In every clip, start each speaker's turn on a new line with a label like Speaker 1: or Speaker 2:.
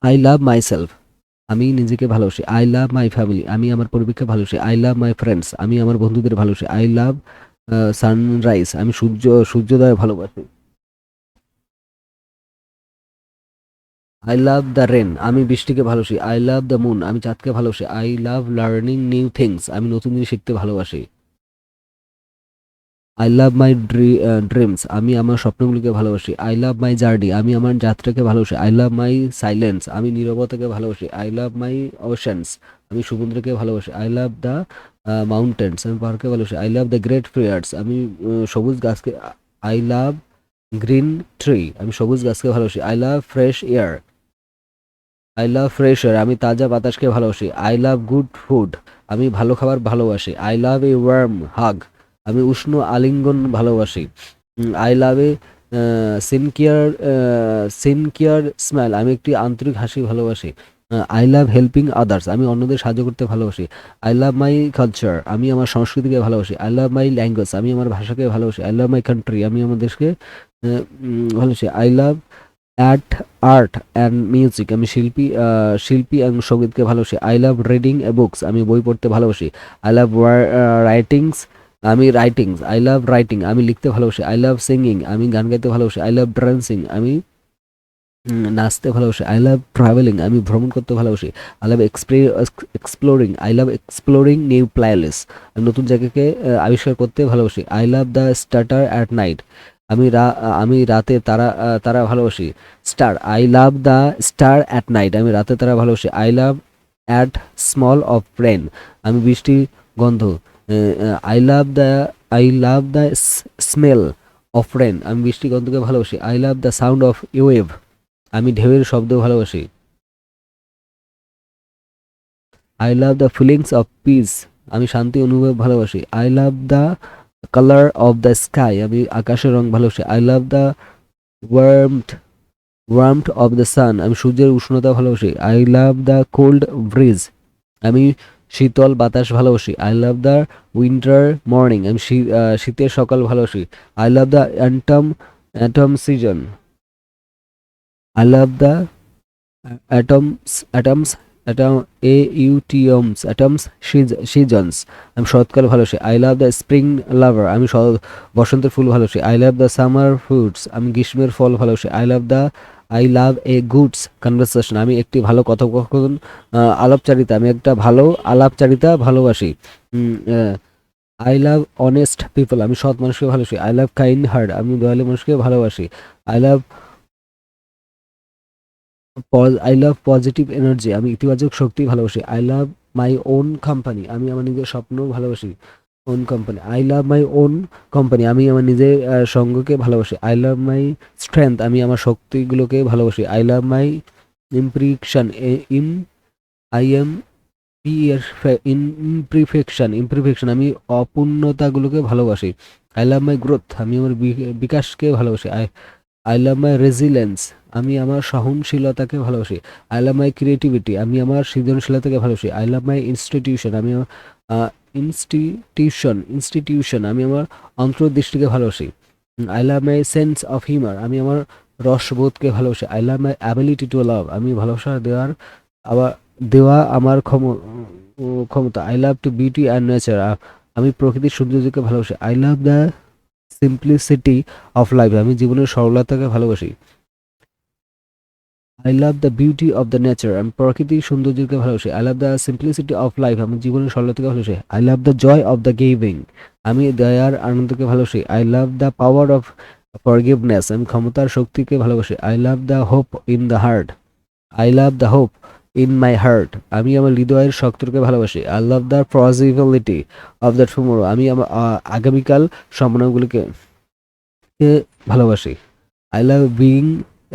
Speaker 1: I love my self, আমি নিজেকে ভালোবাসি। আই লাভ মাই ফ্যামিলি, আমি আমার পরিবারকে ভালোবাসি। আই লাভ মাই ফ্রেন্ডস, আমি আমার বন্ধুদের ভালোবাসি। আই লাভ সানরাইজ, আমি সূর্যোদয় ভালোবাসি। আই লাভ দ্য রেন, আমি বৃষ্টিকে ভালোবাসি। আই লাভ দ্য মুন, আমি চাঁদকে ভালোবাসি। I love learning new things, আমি নতুন জিনিস শিখতে ভালোবাসি। আই লাভ মাই ড্রিমস, আমি আমার স্বপ্নগুলিকে ভালোবাসি। আই লাভ মাই জার্নি, আমি আমার যাত্রাকে ভালোবাসি। আই লাভ মাই সাইলেন্স, আমি নীরবতাকে ভালোবাসি। আই লাভ মাই ওশেন্স, আমি সমুদ্রকে ভালোবাসি। আই লাভ দ্য মাউন্টেন্স, আমি পাহাড়কে ভালোবাসি। আই লাভ দ্য গ্রেট ফ্রিয়ার্স, আমি সবুজ গাছকে। আই লাভ গ্রিন ট্রি, আমি সবুজ গাছকে ভালোবাসি। I love fresh air, I love fresh air, আমি তাজা বাতাসকে ভালোবাসি। আই লাভ গুড ফুড, আমি ভালো খাবার ভালোবাসি। আই লাভ এ ওয়ার্ম হাগ, আমি উষ্ণ আলিঙ্গন ভালোবাসি। আই লাভ এ সিনকিয়ার স্মাইল, আমি একটি আন্তরিক হাসি ভালোবাসি। আই লাভ হেল্পিং আদার্স, আমি অন্যদের সাহায্য করতে ভালোবাসি। আই লাভ মাই কালচার, আমি আমার সংস্কৃতিকে ভালোবাসি। আই লাভ মাই ল্যাঙ্গুয়েজ, আমি আমার ভাষাকে ভালোবাসি। আই লাভ মাই কান্ট্রি, আমি আমার দেশকে ভালোবাসি। I love at art and music, আমি শিল্পী এবং সঙ্গীতকে ভালোবাসি। আই লাভ রিডিং বুকস, আমি বই পড়তে ভালোবাসি। I love writings, I love writing, আমি লিখতে ভালোবাসি। আই লাভ সিঙ্গিং, আমি গান গাইতে ভালোবাসি। আই লাভ ডান্সিং, আমি নাচতে ভালোবাসি। আই লাভ ট্রাভেলিং, আমি ভ্রমণ করতে ভালোবাসি। I love exploring, I love exploring new place, আমি নতুন জায়গাকে আবিষ্কার করতে ভালোবাসি। I love the starter at night, আমি রাতে তারা ভালোবাসি। Star, I love the star at night, আমি রাতে তারা ভালোবাসি। I love at small of rain, আমি বৃষ্টির গন্ধ। I love the smell of rain, আমি বৃষ্টির গন্ধকে ভালোবাসি। I love the sound of wave, আমি ঢেউয়ের শব্দ ভালোবাসি। I love the feelings of piece, আমি শান্তি অনুভব ভালোবাসি। I love the colour of the sky, আমি আকাশের রং ভালোবাসি। I love the warmth warmth of the sun, আমি সূর্যের উষ্ণতা ভালোবাসি। I love the cold bridge, আমি শীতল বাতাস ভালোবাসি। I love the winter morning, আমি শীতের সকাল ভালোবাসি। I love the atom season, I love the atoms atom atoms seasons, আমি শরৎকাল ভালোবাসি। আই লাভ দ্য স্প্রিং লাভার, আমি বসন্তের ফুল ভালোবাসি। I love the summer fruits, আমি গ্রীষ্মের ফল ভালোবাসি। I love A goods conversation, আমি একটি ভালো কথোপকথন আলাপচারিতা, আমি একটা ভালো আলাপচারিতা ভালোবাসি। আই লাভ অনেস্ট পিপল, আমি সৎ মানুষকে ভালোবাসি। আই লাভ কাইন্ড হার্ট, আমি দয়ালু মানুষকে ভালোবাসি। I love I love positive energy, আমি ইতিবাচক শক্তি ভালোবাসি। I love my own company, আমি আমার নিজের স্বপ্ন ভালোবাসি। On company, I love my own company, আমি আমার নিজের সঙ্গকে ভালোবাসি। আই লাভ মাই স্ট্রেংথ, আমি আমার শক্তিগুলোকে ভালোবাসি। আই লাভ মাই ইমপ্রিকশন ইম আই এম পি এর ইমপ্রিফেকশন, আমি অপূর্ণতাগুলোকে ভালোবাসি। আই লাভ মাই গ্রোথ, আমি আমার বিকাশকে ভালোবাসি। আই লাভ মাই রেজিলেন্স, আমি আমার সহনশীলতাকে ভালোবাসি। আই লাভ মাই ক্রিয়েটিভিটি, আমি আমার সৃজনশীলতাকে ভালোবাসি। আই লাভ মাই ইনস্টিটিউশন, আমি আমার ইনস্টিটিউশন, আমি আমার অন্তর্দৃষ্টিকে ভালোবাসি। I love my sense of humour, আমি আমার রসবোধকে ভালোবাসি। I love my ability to love, আমি ভালোবাসা আবার দেওয়া আমার ক্ষমতা। I love to beauty and nature, আমি প্রকৃতির সৌন্দর্যকে ভালোবাসি। I love the simplicity of life, আমি জীবনের সরলতাকে ভালোবাসি। I love the beauty of the nature, আমি প্রকৃতির সৌন্দর্যকে ভালোবাসি। I love the simplicity of life, আমি জীবনের সরলতাকে ভালোবাসি। I love the joy of the giving, আমি দয়ার আনন্দকে ভালোবাসি। I love the power of forgiveness, আমি ক্ষমতার শক্তিকে ভালোবাসি। I love the hope in the heart, I love the hope in my heart, আমি আমার হৃদয়ের শক্তিকে ভালোবাসি। I love the possibility of the tomorrow, আমি আমার আগামীকাল সম্ভাবনাগুলিকে ভালোবাসি। আই লাভ বিইং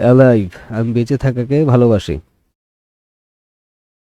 Speaker 1: অ্যালাইভ, আমি বেঁচে থাকাকে ভালোবাসি।